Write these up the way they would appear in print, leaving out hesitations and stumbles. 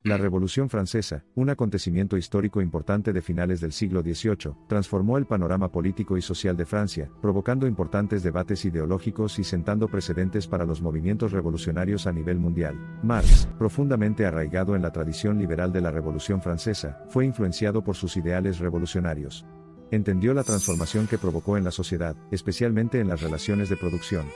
La Revolución Francesa, un acontecimiento histórico importante de finales del siglo XVIII, transformó el panorama político y social de Francia, provocando importantes debates ideológicos y sentando precedentes para los movimientos revolucionarios a nivel mundial. Marx, profundamente arraigado en la tradición liberal de la Revolución Francesa, fue influenciado por sus ideales revolucionarios. Entendió la transformación que provocó en la sociedad, especialmente en las relaciones de producción.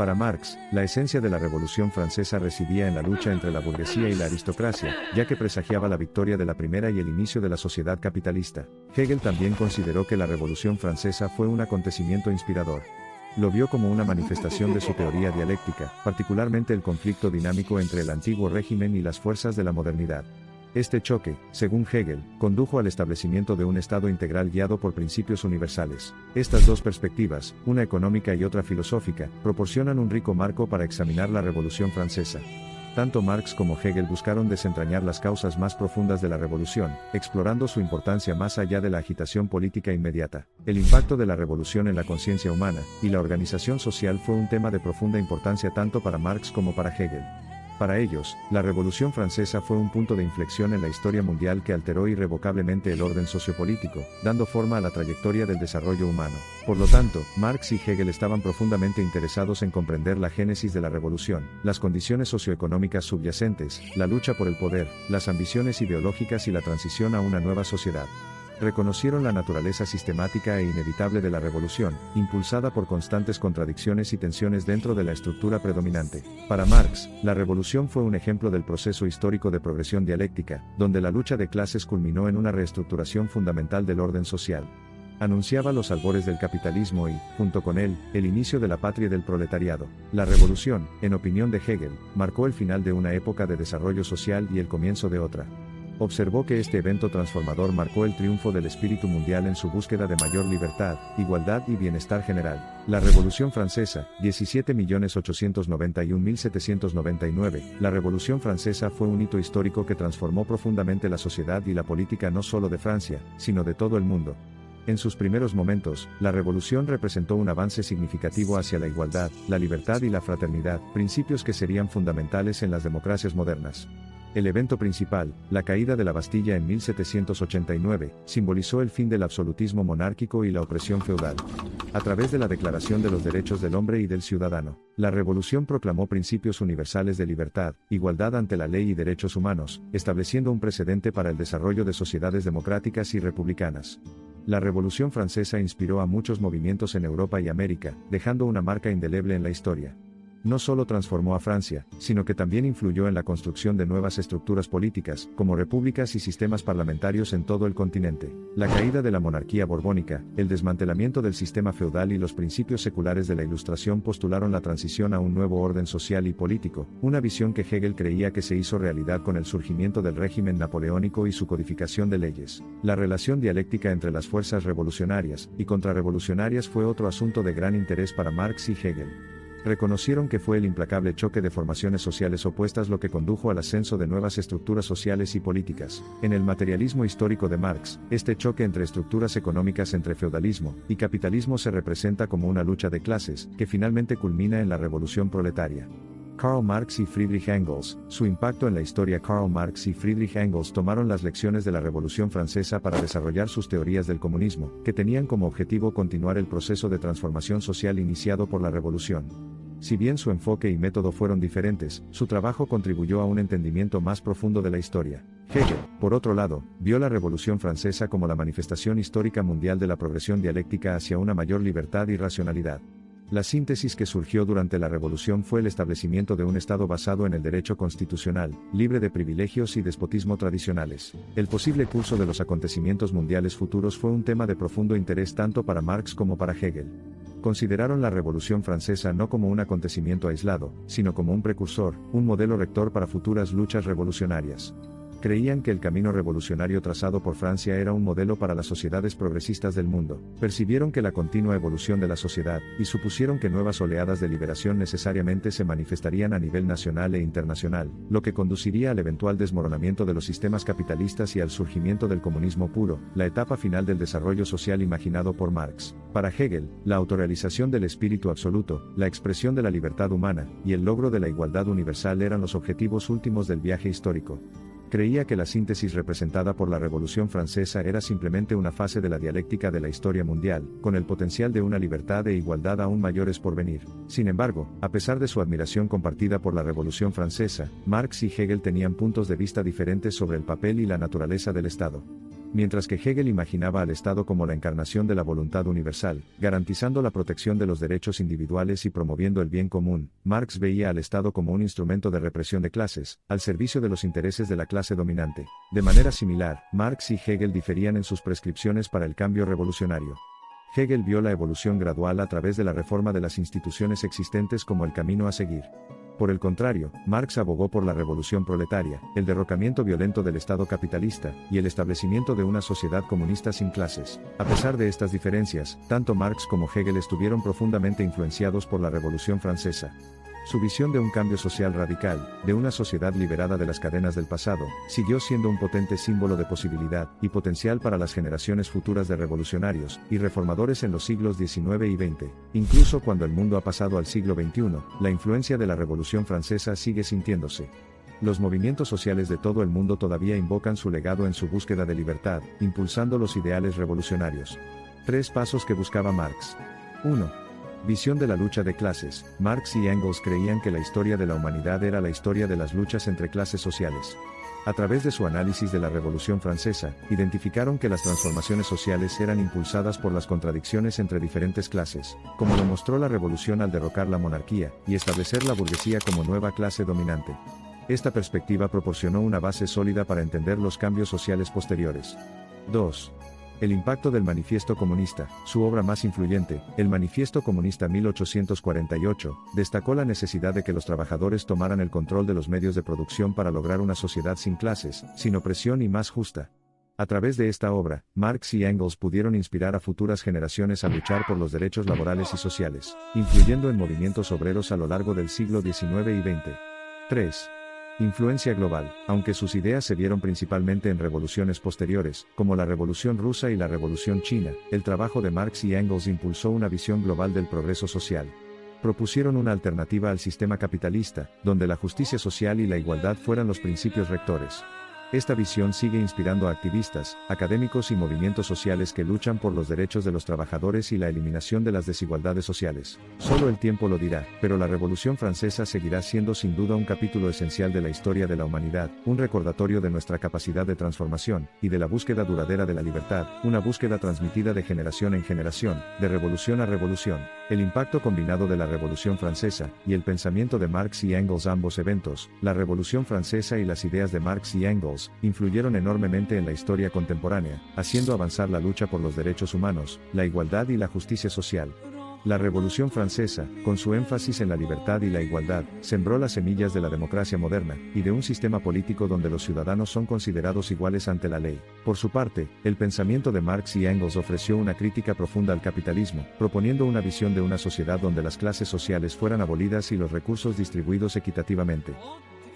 Para Marx, la esencia de la Revolución Francesa residía en la lucha entre la burguesía y la aristocracia, ya que presagiaba la victoria de la primera y el inicio de la sociedad capitalista. Hegel también consideró que la Revolución Francesa fue un acontecimiento inspirador. Lo vio como una manifestación de su teoría dialéctica, particularmente el conflicto dinámico entre el antiguo régimen y las fuerzas de la modernidad. Este choque, según Hegel, condujo al establecimiento de un Estado integral guiado por principios universales. Estas dos perspectivas, una económica y otra filosófica, proporcionan un rico marco para examinar la Revolución Francesa. Tanto Marx como Hegel buscaron desentrañar las causas más profundas de la revolución, explorando su importancia más allá de la agitación política inmediata. El impacto de la revolución en la conciencia humana y la organización social fue un tema de profunda importancia tanto para Marx como para Hegel. Para ellos, la Revolución Francesa fue un punto de inflexión en la historia mundial que alteró irrevocablemente el orden sociopolítico, dando forma a la trayectoria del desarrollo humano. Por lo tanto, Marx y Hegel estaban profundamente interesados en comprender la génesis de la revolución, las condiciones socioeconómicas subyacentes, la lucha por el poder, las ambiciones ideológicas y la transición a una nueva sociedad. Reconocieron la naturaleza sistemática e inevitable de la revolución, impulsada por constantes contradicciones y tensiones dentro de la estructura predominante. Para Marx, la revolución fue un ejemplo del proceso histórico de progresión dialéctica, donde la lucha de clases culminó en una reestructuración fundamental del orden social. Anunciaba los albores del capitalismo y, junto con él, el inicio de la patria del proletariado. La revolución, en opinión de Hegel, marcó el final de una época de desarrollo social y el comienzo de otra. Observó que este evento transformador marcó el triunfo del espíritu mundial en su búsqueda de mayor libertad, igualdad y bienestar general. La Revolución Francesa, 17.891.799. La Revolución Francesa fue un hito histórico que transformó profundamente la sociedad y la política no solo de Francia, sino de todo el mundo. En sus primeros momentos, la revolución representó un avance significativo hacia la igualdad, la libertad y la fraternidad, principios que serían fundamentales en las democracias modernas. El evento principal, la caída de la Bastilla en 1789, simbolizó el fin del absolutismo monárquico y la opresión feudal. A través de la Declaración de los Derechos del Hombre y del Ciudadano, la revolución proclamó principios universales de libertad, igualdad ante la ley y derechos humanos, estableciendo un precedente para el desarrollo de sociedades democráticas y republicanas. La Revolución Francesa inspiró a muchos movimientos en Europa y América, dejando una marca indeleble en la historia. No solo transformó a Francia, sino que también influyó en la construcción de nuevas estructuras políticas, como repúblicas y sistemas parlamentarios en todo el continente. La caída de la monarquía borbónica, el desmantelamiento del sistema feudal y los principios seculares de la Ilustración postularon la transición a un nuevo orden social y político, una visión que Hegel creía que se hizo realidad con el surgimiento del régimen napoleónico y su codificación de leyes. La relación dialéctica entre las fuerzas revolucionarias y contrarrevolucionarias fue otro asunto de gran interés para Marx y Hegel. Reconocieron que fue el implacable choque de formaciones sociales opuestas lo que condujo al ascenso de nuevas estructuras sociales y políticas. En el materialismo histórico de Marx, este choque entre estructuras económicas entre feudalismo y capitalismo se representa como una lucha de clases, que finalmente culmina en la revolución proletaria. Karl Marx y Friedrich Engels, su impacto en la historia. Karl Marx y Friedrich Engels tomaron las lecciones de la Revolución Francesa para desarrollar sus teorías del comunismo, que tenían como objetivo continuar el proceso de transformación social iniciado por la revolución. Si bien su enfoque y método fueron diferentes, su trabajo contribuyó a un entendimiento más profundo de la historia. Hegel, por otro lado, vio la Revolución Francesa como la manifestación histórica mundial de la progresión dialéctica hacia una mayor libertad y racionalidad. La síntesis que surgió durante la revolución fue el establecimiento de un Estado basado en el derecho constitucional, libre de privilegios y despotismo tradicionales. El posible curso de los acontecimientos mundiales futuros fue un tema de profundo interés tanto para Marx como para Hegel. Consideraron la Revolución Francesa no como un acontecimiento aislado, sino como un precursor, un modelo rector para futuras luchas revolucionarias. Creían que el camino revolucionario trazado por Francia era un modelo para las sociedades progresistas del mundo. Percibieron que la continua evolución de la sociedad, y supusieron que nuevas oleadas de liberación necesariamente se manifestarían a nivel nacional e internacional, lo que conduciría al eventual desmoronamiento de los sistemas capitalistas y al surgimiento del comunismo puro, la etapa final del desarrollo social imaginado por Marx. Para Hegel, la autorrealización del espíritu absoluto, la expresión de la libertad humana, y el logro de la igualdad universal eran los objetivos últimos del viaje histórico. Creía que la síntesis representada por la Revolución Francesa era simplemente una fase de la dialéctica de la historia mundial, con el potencial de una libertad e igualdad aún mayores por venir. Sin embargo, a pesar de su admiración compartida por la Revolución Francesa, Marx y Hegel tenían puntos de vista diferentes sobre el papel y la naturaleza del Estado. Mientras que Hegel imaginaba al Estado como la encarnación de la voluntad universal, garantizando la protección de los derechos individuales y promoviendo el bien común, Marx veía al Estado como un instrumento de represión de clases, al servicio de los intereses de la clase dominante. De manera similar, Marx y Hegel diferían en sus prescripciones para el cambio revolucionario. Hegel vio la evolución gradual a través de la reforma de las instituciones existentes como el camino a seguir. Por el contrario, Marx abogó por la revolución proletaria, el derrocamiento violento del Estado capitalista, y el establecimiento de una sociedad comunista sin clases. A pesar de estas diferencias, tanto Marx como Hegel estuvieron profundamente influenciados por la Revolución Francesa. Su visión de un cambio social radical, de una sociedad liberada de las cadenas del pasado, siguió siendo un potente símbolo de posibilidad y potencial para las generaciones futuras de revolucionarios y reformadores en los siglos XIX y XX. Incluso cuando el mundo ha pasado al siglo XXI, la influencia de la Revolución Francesa sigue sintiéndose. Los movimientos sociales de todo el mundo todavía invocan su legado en su búsqueda de libertad, impulsando los ideales revolucionarios. 3 pasos que buscaba Marx. 1. Visión de la lucha de clases. Marx y Engels creían que la historia de la humanidad era la historia de las luchas entre clases sociales. A través de su análisis de la Revolución Francesa, identificaron que las transformaciones sociales eran impulsadas por las contradicciones entre diferentes clases, como lo mostró la revolución al derrocar la monarquía y establecer la burguesía como nueva clase dominante. Esta perspectiva proporcionó una base sólida para entender los cambios sociales posteriores. 2. El impacto del Manifiesto Comunista. Su obra más influyente, el Manifiesto Comunista 1848, destacó la necesidad de que los trabajadores tomaran el control de los medios de producción para lograr una sociedad sin clases, sin opresión y más justa. A través de esta obra, Marx y Engels pudieron inspirar a futuras generaciones a luchar por los derechos laborales y sociales, influyendo en movimientos obreros a lo largo del siglo XIX y XX. 3. Influencia global. Aunque sus ideas se vieron principalmente en revoluciones posteriores, como la Revolución Rusa y la Revolución China, el trabajo de Marx y Engels impulsó una visión global del progreso social. Propusieron una alternativa al sistema capitalista, donde la justicia social y la igualdad fueran los principios rectores. Esta visión sigue inspirando a activistas, académicos y movimientos sociales que luchan por los derechos de los trabajadores y la eliminación de las desigualdades sociales. Solo el tiempo lo dirá, pero la Revolución Francesa seguirá siendo sin duda un capítulo esencial de la historia de la humanidad, un recordatorio de nuestra capacidad de transformación, y de la búsqueda duradera de la libertad, una búsqueda transmitida de generación en generación, de revolución a revolución. El impacto combinado de la Revolución Francesa, y el pensamiento de Marx y Engels. Ambos eventos, la Revolución Francesa y las ideas de Marx y Engels, influyeron enormemente en la historia contemporánea, haciendo avanzar la lucha por los derechos humanos, la igualdad y la justicia social. La Revolución Francesa, con su énfasis en la libertad y la igualdad, sembró las semillas de la democracia moderna, y de un sistema político donde los ciudadanos son considerados iguales ante la ley. Por su parte, el pensamiento de Marx y Engels ofreció una crítica profunda al capitalismo, proponiendo una visión de una sociedad donde las clases sociales fueran abolidas y los recursos distribuidos equitativamente.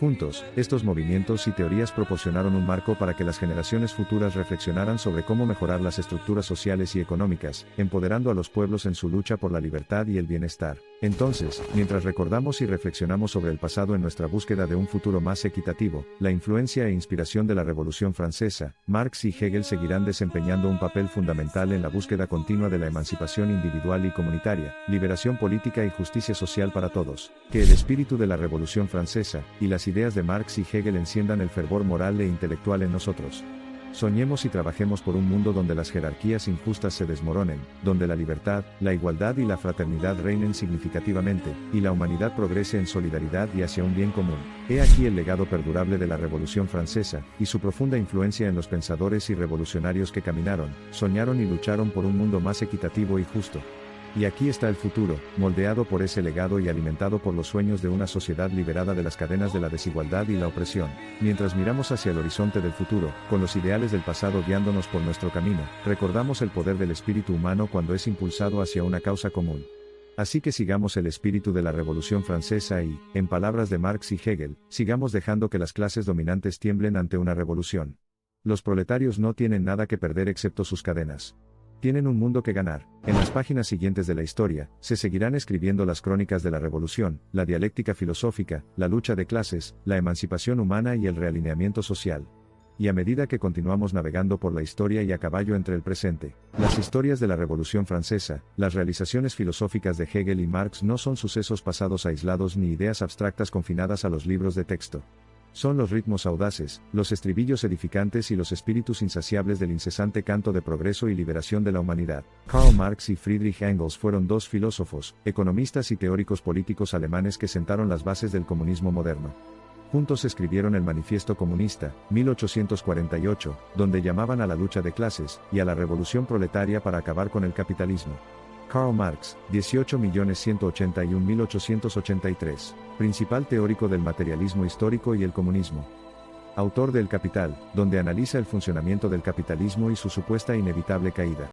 Juntos, estos movimientos y teorías proporcionaron un marco para que las generaciones futuras reflexionaran sobre cómo mejorar las estructuras sociales y económicas, empoderando a los pueblos en su lucha por la libertad y el bienestar. Entonces, mientras recordamos y reflexionamos sobre el pasado en nuestra búsqueda de un futuro más equitativo, la influencia e inspiración de la Revolución Francesa, Marx y Hegel seguirán desempeñando un papel fundamental en la búsqueda continua de la emancipación individual y comunitaria, liberación política y justicia social para todos. Que el espíritu de la Revolución Francesa, y las ideas de Marx y Hegel enciendan el fervor moral e intelectual en nosotros. Soñemos y trabajemos por un mundo donde las jerarquías injustas se desmoronen, donde la libertad, la igualdad y la fraternidad reinen significativamente, y la humanidad progrese en solidaridad y hacia un bien común. He aquí el legado perdurable de la Revolución Francesa, y su profunda influencia en los pensadores y revolucionarios que caminaron, soñaron y lucharon por un mundo más equitativo y justo. Y aquí está el futuro, moldeado por ese legado y alimentado por los sueños de una sociedad liberada de las cadenas de la desigualdad y la opresión. Mientras miramos hacia el horizonte del futuro, con los ideales del pasado guiándonos por nuestro camino, recordamos el poder del espíritu humano cuando es impulsado hacia una causa común. Así que sigamos el espíritu de la Revolución Francesa y, en palabras de Marx y Hegel, sigamos dejando que las clases dominantes tiemblen ante una revolución. Los proletarios no tienen nada que perder excepto sus cadenas. Tienen un mundo que ganar. En las páginas siguientes de la historia, se seguirán escribiendo las crónicas de la revolución, la dialéctica filosófica, la lucha de clases, la emancipación humana y el realineamiento social. Y a medida que continuamos navegando por la historia y a caballo entre el presente, las historias de la Revolución Francesa, las realizaciones filosóficas de Hegel y Marx no son sucesos pasados aislados ni ideas abstractas confinadas a los libros de texto. Son los ritmos audaces, los estribillos edificantes y los espíritus insaciables del incesante canto de progreso y liberación de la humanidad. Karl Marx y Friedrich Engels fueron dos filósofos, economistas y teóricos políticos alemanes que sentaron las bases del comunismo moderno. Juntos escribieron el Manifiesto Comunista, 1848, donde llamaban a la lucha de clases, y a la revolución proletaria para acabar con el capitalismo. Karl Marx, 18.181.1883, principal teórico del materialismo histórico y el comunismo. Autor de El Capital, donde analiza el funcionamiento del capitalismo y su supuesta inevitable caída.